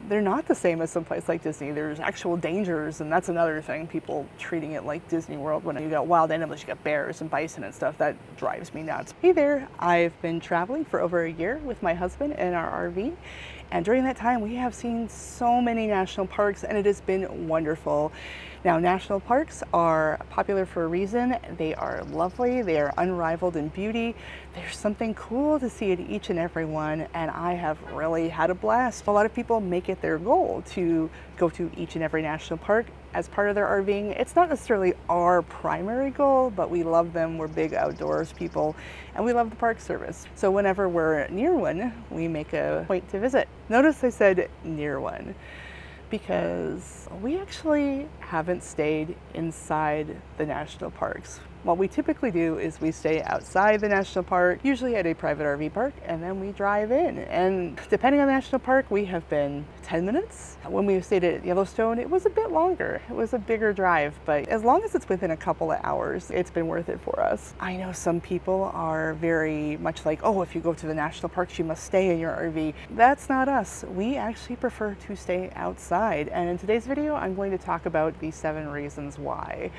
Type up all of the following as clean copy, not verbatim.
they're not the same as someplace like Disney. There's actual dangers, and that's another thing, people treating it like Disney World when you got wild animals, you got bears and bison and stuff. That drives me nuts. Hey there, I've been traveling for over a year with my husband in our RV, and during that time we have seen so many national parks, and it has been wonderful. Now, national parks are popular for a reason. They are lovely, they are unrivaled in beauty. There's something cool to see at each and every one, and I have really had a blast. A lot of people make it their goal to go to each and every national park as part of their RVing. It's not necessarily our primary goal, but we love them. We're big outdoors people, and we love the park service. So whenever we're near one, we make a point to visit. Notice I said near one, because we actually haven't stayed inside the national parks. What we typically do is we stay outside the national park, usually at a private RV park, and then we drive in. And depending on the national park, we have been 10 minutes. When we stayed at Yellowstone, it was a bit longer. It was a bigger drive, but as long as it's within a couple of hours, it's been worth it for us. I know some people are very much like, oh, if you go to the national parks, you must stay in your RV. That's not us. We actually prefer to stay outside. And in today's video, I'm going to talk about the 7 reasons why.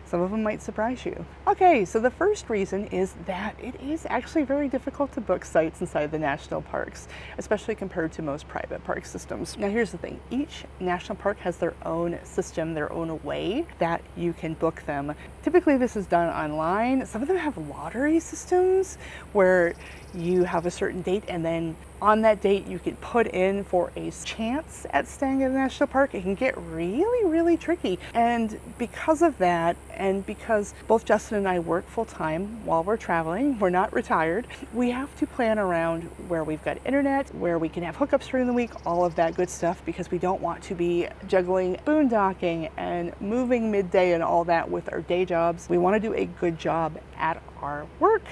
Some of them might surprise you. Okay, so the first reason is that it is actually very difficult to book sites inside the national parks, especially compared to most private park systems. Now here's the thing, each national park has their own system, their own way that you can book them. Typically this is done online. Some of them have lottery systems where you have a certain date, and then on that date you can put in for a chance at staying at a national park. It can get really, really tricky. And because of that, and because both Justin and I work full time while we're traveling, we're not retired, we have to plan around where we've got internet, where we can have hookups during the week, all of that good stuff, because we don't want to be juggling boondocking and moving midday and all that with our day jobs. We want to do a good job at our work.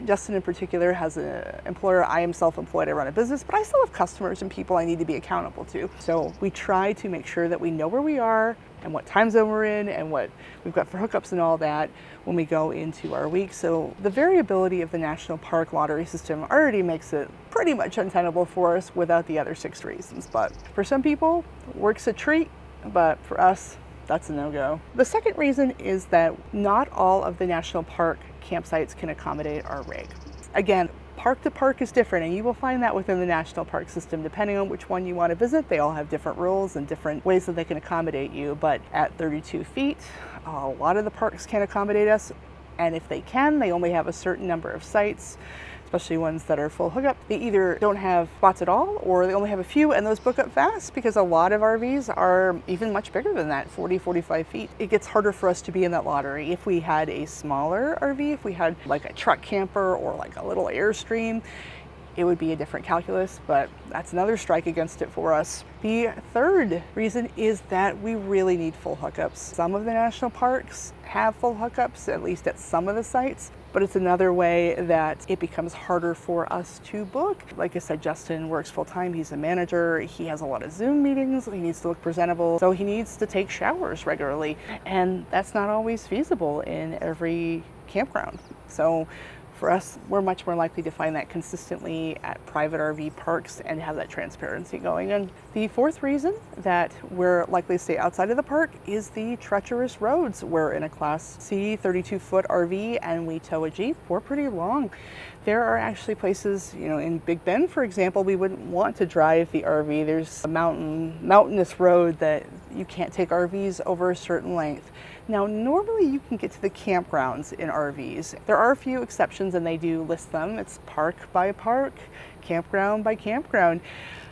Justin in particular has an employer. I am self-employed, I run a business, but I still have customers and people I need to be accountable to. So we try to make sure that we know where we are and what time zone we're in and what we've got for hookups and all that when we go into our week. So the variability of the national park lottery system already makes it pretty much untenable for us without the other 6 reasons. But for some people, work's a treat, but for us, that's a no-go. The second reason is that not all of the national park campsites can accommodate our rig. Again, park to park is different, and you will find that within the national park system. Depending on which one you want to visit, they all have different rules and different ways that they can accommodate you. But at 32 feet, a lot of the parks can't accommodate us, and if they can, they only have a certain number of sites, especially ones that are full hookup. They either don't have spots at all, or they only have a few, and those book up fast because a lot of RVs are even much bigger than that, 40, 45 feet. It gets harder for us to be in that lottery. If we had a smaller RV, if we had like a truck camper or like a little Airstream, it would be a different calculus, but that's another strike against it for us. The third reason is that we really need full hookups. Some of the national parks have full hookups, at least at some of the sites, but it's another way that it becomes harder for us to book. Like I said, Justin works full time, he's a manager, he has a lot of Zoom meetings, he needs to look presentable, so he needs to take showers regularly, and that's not always feasible in every campground. So for us, we're much more likely to find that consistently at private RV parks and have that transparency going. And the fourth reason that we're likely to stay outside of the park is the treacherous roads. We're in a Class C 32-foot RV and we tow a Jeep. We're pretty long. There are actually places, in Big Bend, for example, we wouldn't want to drive the RV. There's a mountainous road that you can't take RVs over a certain length. Now, normally you can get to the campgrounds in RVs. There are a few exceptions, and they do list them. It's park by park, campground by campground.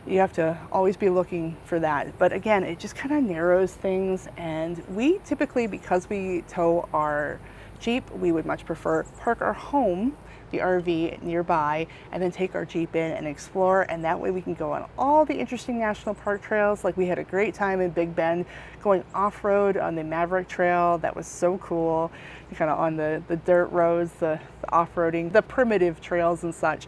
You have to always be looking for that. But again, it just kind of narrows things. And we typically, because we tow our Jeep, we would much prefer park our home, the RV, nearby, and then take our Jeep in and explore. And that way we can go on all the interesting national park trails. Like we had a great time in Big Bend going off-road on the Maverick Trail. That was so cool. Kind of on the dirt roads, the off-roading, the primitive trails and such.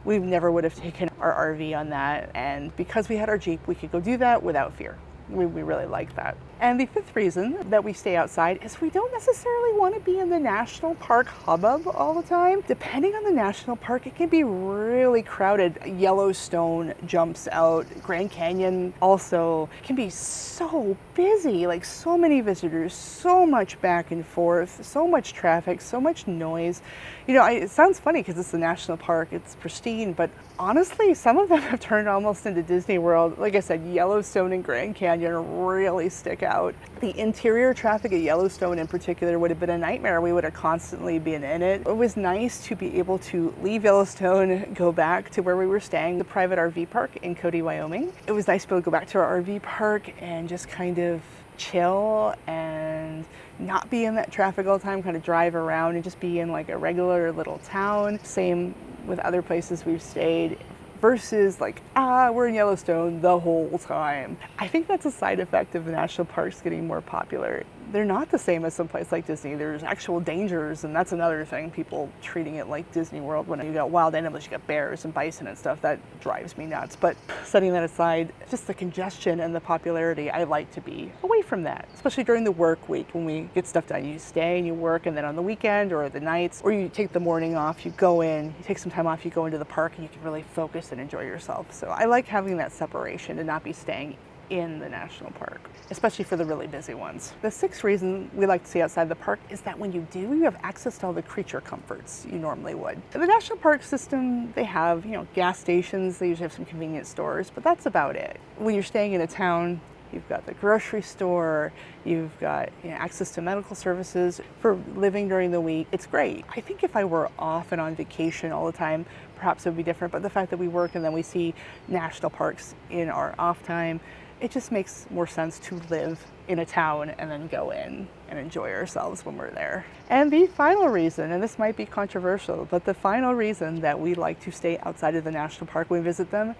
We never would have taken our RV on that. And because we had our Jeep, we could go do that without fear. We really like that. And the fifth reason that we stay outside is we don't necessarily want to be in the national park hubbub all the time. Depending on the national park, it can be really crowded. Yellowstone jumps out, Grand Canyon also can be so busy, like so many visitors, so much back and forth, so much traffic, so much noise. You know, it sounds funny because it's a national park, it's pristine, but honestly, some of them have turned almost into Disney World. Like I said, Yellowstone and Grand Canyon really stick out. The interior traffic at Yellowstone in particular would have been a nightmare. We would have constantly been in it. It was nice to be able to leave Yellowstone, go back to where we were staying, the private RV park in Cody, Wyoming. It was nice to be able to go back to our RV park and just kind of chill and not be in that traffic all the time, kind of drive around and just be in like a regular little town. Same with other places we've stayed versus like, we're in Yellowstone the whole time. I think that's a side effect of the national parks getting more popular. They're not the same as someplace like Disney. There's actual dangers, and that's another thing, people treating it like Disney World when you got wild animals, you got bears and bison and stuff. That drives me nuts. But setting that aside, just the congestion and the popularity, I like to be away from that, especially during the work week when we get stuff done. You stay and you work, and then on the weekend or the nights, or you take the morning off, you go in, you take some time off, you go into the park, and you can really focus and enjoy yourself. So I like having that separation and not be staying in the national park, especially for the really busy ones. The sixth reason we like to see outside the park is that when you do, you have access to all the creature comforts you normally would. In the national park system, they have, gas stations, they usually have some convenience stores, but that's about it. When you're staying in a town, you've got the grocery store, you've got access to medical services for living during the week. It's great. I think if I were off and on vacation all the time, perhaps it would be different, but the fact that we work and then we see national parks in our off time, it just makes more sense to live in a town and then go in and enjoy ourselves when we're there. And the final reason, and this might be controversial, but the final reason that we like to stay outside of the national park when we visit them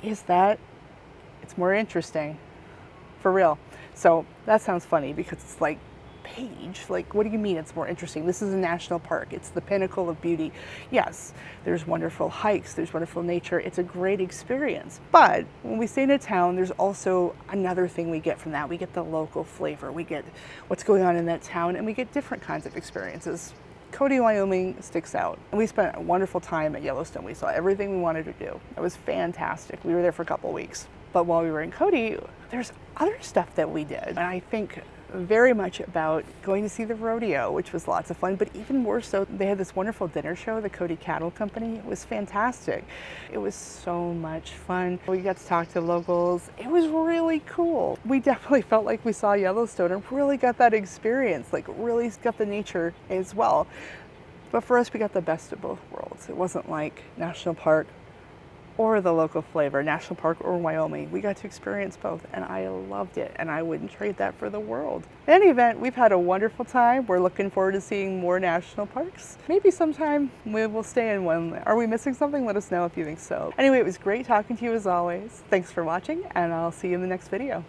is that it's more interesting. For real. So that sounds funny because it's like, Paige, like, what do you mean it's more interesting? This is a national park. It's the pinnacle of beauty. Yes, there's wonderful hikes, there's wonderful nature. It's a great experience. But when we stay in a town, there's also another thing we get from that. We get the local flavor. We get what's going on in that town, and we get different kinds of experiences. Cody, Wyoming sticks out. And we spent a wonderful time at Yellowstone. We saw everything we wanted to do. It was fantastic. We were there for a couple of weeks. But while we were in Cody, there's other stuff that we did. And I think very much about going to see the rodeo, which was lots of fun, but even more so, they had this wonderful dinner show, the Cody Cattle Company. It was fantastic. It was so much fun. We got to talk to locals. It was really cool. We definitely felt like we saw Yellowstone and really got that experience, like really got the nature as well. But for us, we got the best of both worlds. It wasn't like national park or the local flavor, national park or Wyoming. We got to experience both, and I loved it, and I wouldn't trade that for the world. In any event, we've had a wonderful time. We're looking forward to seeing more national parks. Maybe sometime we will stay in one. Are we missing something? Let us know if you think so. Anyway, it was great talking to you as always. Thanks for watching, and I'll see you in the next video.